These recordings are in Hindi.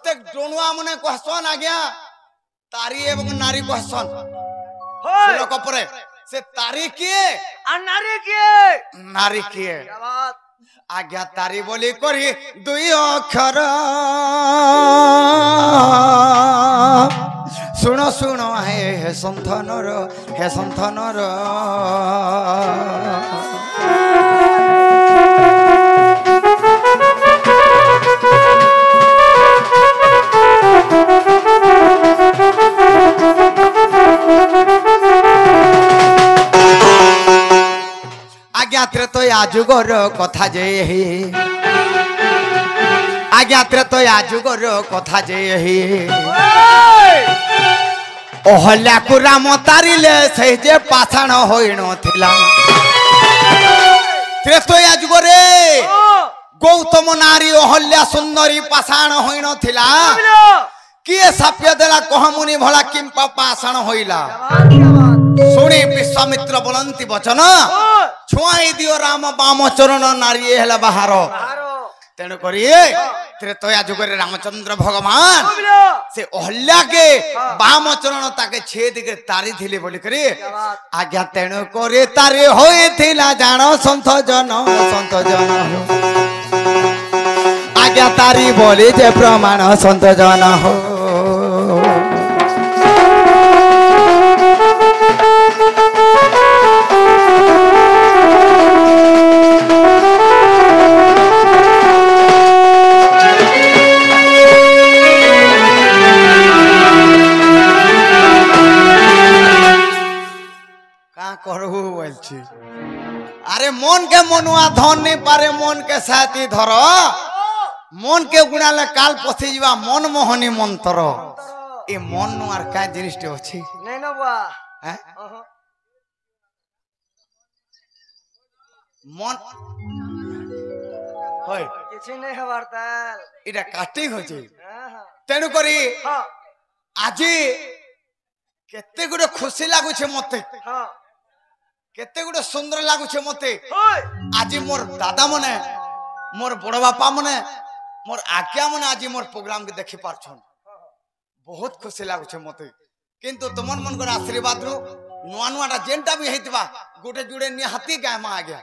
प्रत्येक डोनुआ मने कहसन आज्ञा तारी एवं नारी कहसन होय लोक परे से तारी किए और नारी किए क्या बात आज्ञा तारी बोली करी दुई अक्षर सुनो सुनो हे संथनर हे संथनर आज्ञा त्रेतया जुगर कथा जे आज्ञा त्रेतया जुगर कथा जे अहल्या को राम तारिले से जे पाषाण होइण थिला त्रेतया जुगरे गौतम नारी अहल्या सुंदरी पाषाण होइण थिला किए साप्य देला कहमुनि भला किंपा पाषाण होइला सुनी विश्वामित्र बोलंती वचन छुआई दियो राम बाम चरण नारी हेला बाहर तेणु करी त्रेतया जुगरे रामचंद्र भगवान से अहल्या के बाम चरण ताके छेद के तारी थिले बोली करी आज्ञा तेणु करे तारी होई थिला जान संत जन आज्ञा तारी बोली जे प्रमाण संत जन हो अरे मन के मनुआ धन नहीं पारे मन के साथी धर मन के गुणाले काल पथि जीवा मन मोहनी मंत्र ए मन नुआर का जिनिसटे अछि नहीं न बुआ हैं मन होय किछि नहीं हवारता इटा काटी होछि तेनु करी आजी केते गुडे खुशी लागु छे मते हां केते गुडे सुंदर लागु छे मते आजी मोर दादा मने मोर बड़ बापा मने मोर आज्ञा मने आजी मोर प्रोग्राम के देखि पारछन बहुत खुशी लागु छे मते किंतु तुमन मन कर आशीर्वाद रु नुआ नुआटा जेंटा भी हेतिबा गोटे जुडे निहाती गाय मा आ गया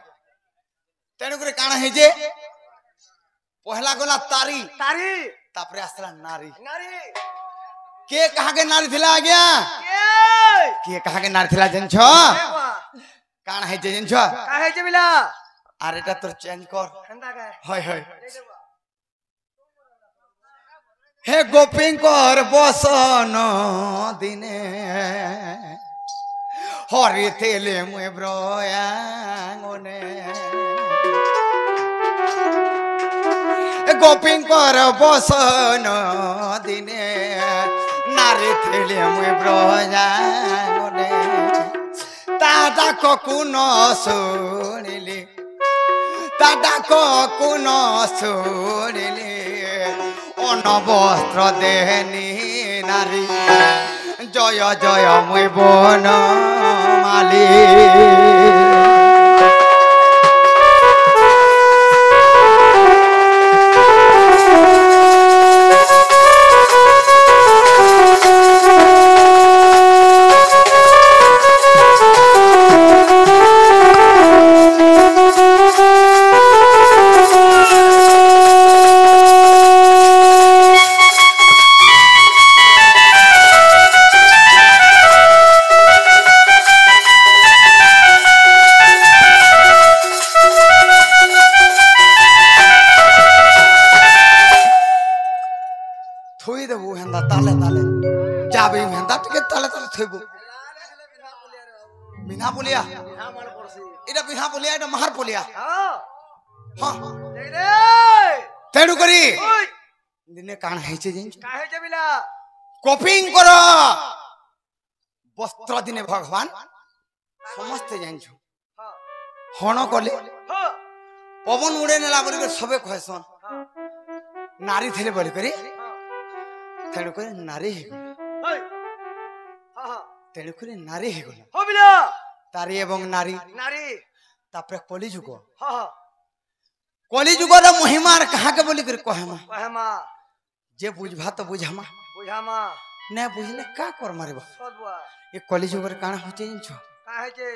तेनु करे काना हे जे पहला गला तारी तारी तापरे आसला नारी नारी के कहा के नारी थिला आ गया के कहा के नारी थिला जन छ काना हे जे जन छ काहे जे बिला आर एटा तोर चेंज कर हंदा का होय होय हे गोपिंकर बसन दिने हरि तेले मुए ब्रयांगने गोपिंकर बसन दिने नारी तेले मुए ब्रयांगने तादा कुन सुनिली तादा कुन सुनिली अनवस्त्र देहनी नारी जय जय मुई बन माली बिना बोलिया इटा बिना बोलिया इटा महार बोलिया हां तेडु करी दिने कान हेचे जिन काहे जे बिला कॉपिंग करो वस्त्र दिने भगवान समस्त जान छु हण कले पवन उड़े नेला बोली कर सबे कहसन नारी थेले बोली करी तेडु करी नारी हे तेणु करी नारी हे गला हो बिला तारी एवं नारी नारी तापरे कली जुग हां कली जुगर महिमा कहा के बोली कर कहमा जे बुझवा तो बुझामा बुझामा ने बुझले का कर मारिबो सदबुआ ए कलिजुगर काना होचे इनछो का है जे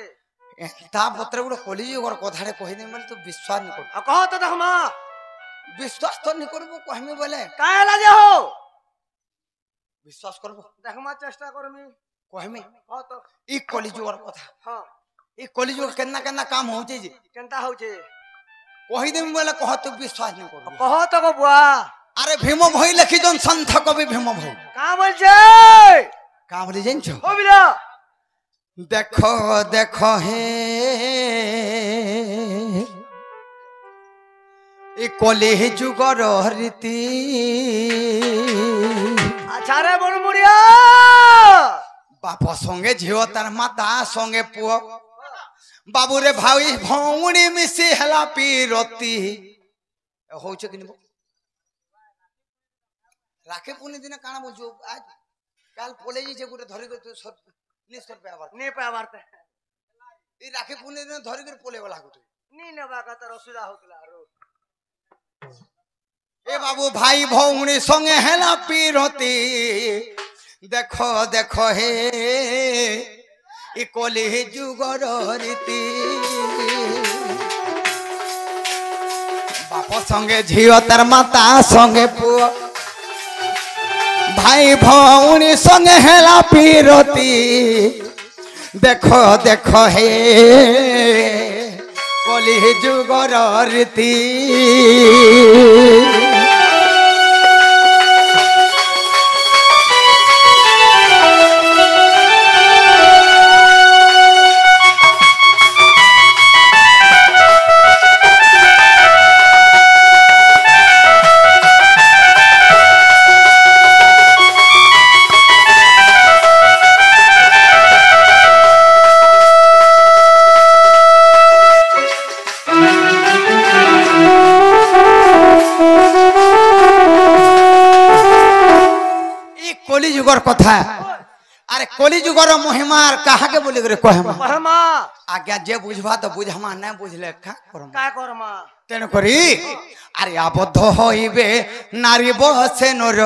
ता पत्र गुड़ कलिजुगर कथारे कहि दे मतलब विश्वास न कर आ कहो तो देखमा विश्वास तो न करबो कहमे बोले काहे लाजे हो विश्वास करबो देखमा चेष्टा करमी कहमे कहो तो ई कलिजुगर कथा हां ई कलिजुगर केना केना काम होचे जे केनता होचे कहि दे बोले कह तो विश्वास न करबो कहो तो गो बुआ अरे भीम भई लिखि जन संथ कवि भीम भई का बोल छे का बोले जानछो हो बिला देखो देखो हे ए कलिजुगर रीति अच्छा रे मुड़मुड़िया बाप संगे झियो तार माता संगे पुओ बाबू रे भाई भौणी मिसी हला पीरती होछ कि नहीं राखे पुनी दिन काना बुझो आज काल पोले जे गुटे धरि के तू सर निस्तर पे आवर नी पे आवारते ई राखे पुनी दिन धरि के पोले वाला गुटे नी नेबा का तर असुविधा होतला रो ए बाबू भाई भौणी संगे हला पीरती देखो देखो हे ई कलिजुगर रीति बाप संगे झियो तार माता संगे पुओ भाई भौणी संगे हेला पीरती देखो देखो हे कलिजुगर रीति कलिजुगर कथा अरे कलिजुगर महिमार कहा के बोले रे कहमा कहमा आज्ञा जे बुझवा तो बुझमा न बुझले का करम का करमा तेन करी अरे आबद्ध होइबे नारी बसे नर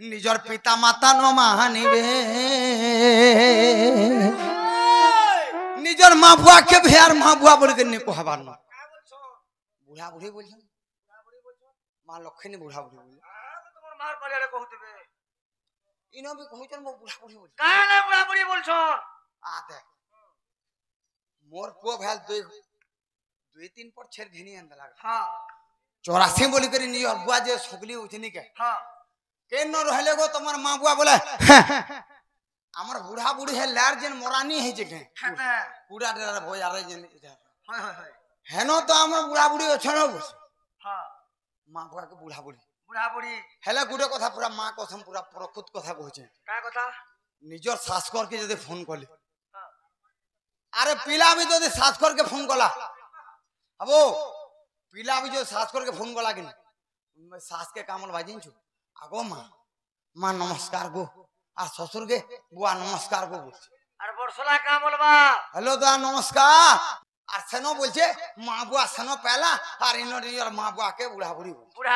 निजर पिता माता न मानिबे निजर माँ बुआ के भेर माँ बुआ बोल के ने कहबार न बुढ़ा बुढ़ी बोल माँ लक्ष्मी बुढ़ा बुढ़ी बोल तोर मार पड़े रे कहतबे इनो भी कहचन मो बुढ़ा बुढ़ी बोल का ना बुढ़ा बुढ़ी बोलछो आ देख मोर पुओ भेल दुई तीन पर छेर घेनी अंद लाग हां 84 बोली करी नियर बुआ जे सुगली उठनी के हां के न रहले गो तमर मां बुआ बोले हमर बुढ़ा बुढ़ी है लार जन मोरानी है जके पूरा डर भो यार जन हाय हाय हाय हेनो तो हमर बुढ़ा बुढ़ी अछन हां मां बुआ के बुढ़ा बुढ़ी बुढ़ा बुढ़ी हेला गुडे कथा पूरा मां कसम पूरा प्रकृत कथा कहछे का कथा निजर सास कर के जदे फोन करले अरे पिला भी जदे सास कर के फोन कला अबो पिला भी जो सास कर के फोन कला कि मैं सास के कामल बाजिन छु आगो मां नमस्कार गो आ ससुर के बुआ नमस्कार गो अरे बरसला का बोलबा हेलो दा नमस्कार আর সেনো বলছে মা বুয়া সেনো পেলা আর ইনর মা বুয়া কে বুড়া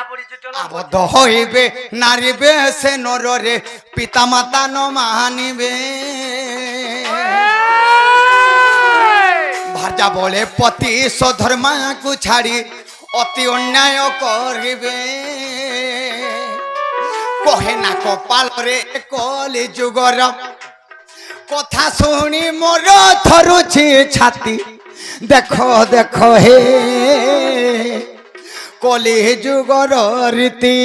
বুড়ি চলো আবদ্ধ হইবে নারিবে সে নররে পিতা মাতা ন মানিবে ভাজা বলে পতি সধর্মাকু ছাড়ি অতি অন্যায় করিবে কহে না কপালরে কলি যুগর কথা শুনি মোর থরুছি ছাতি देखो देखो हे कलिजुगर रीति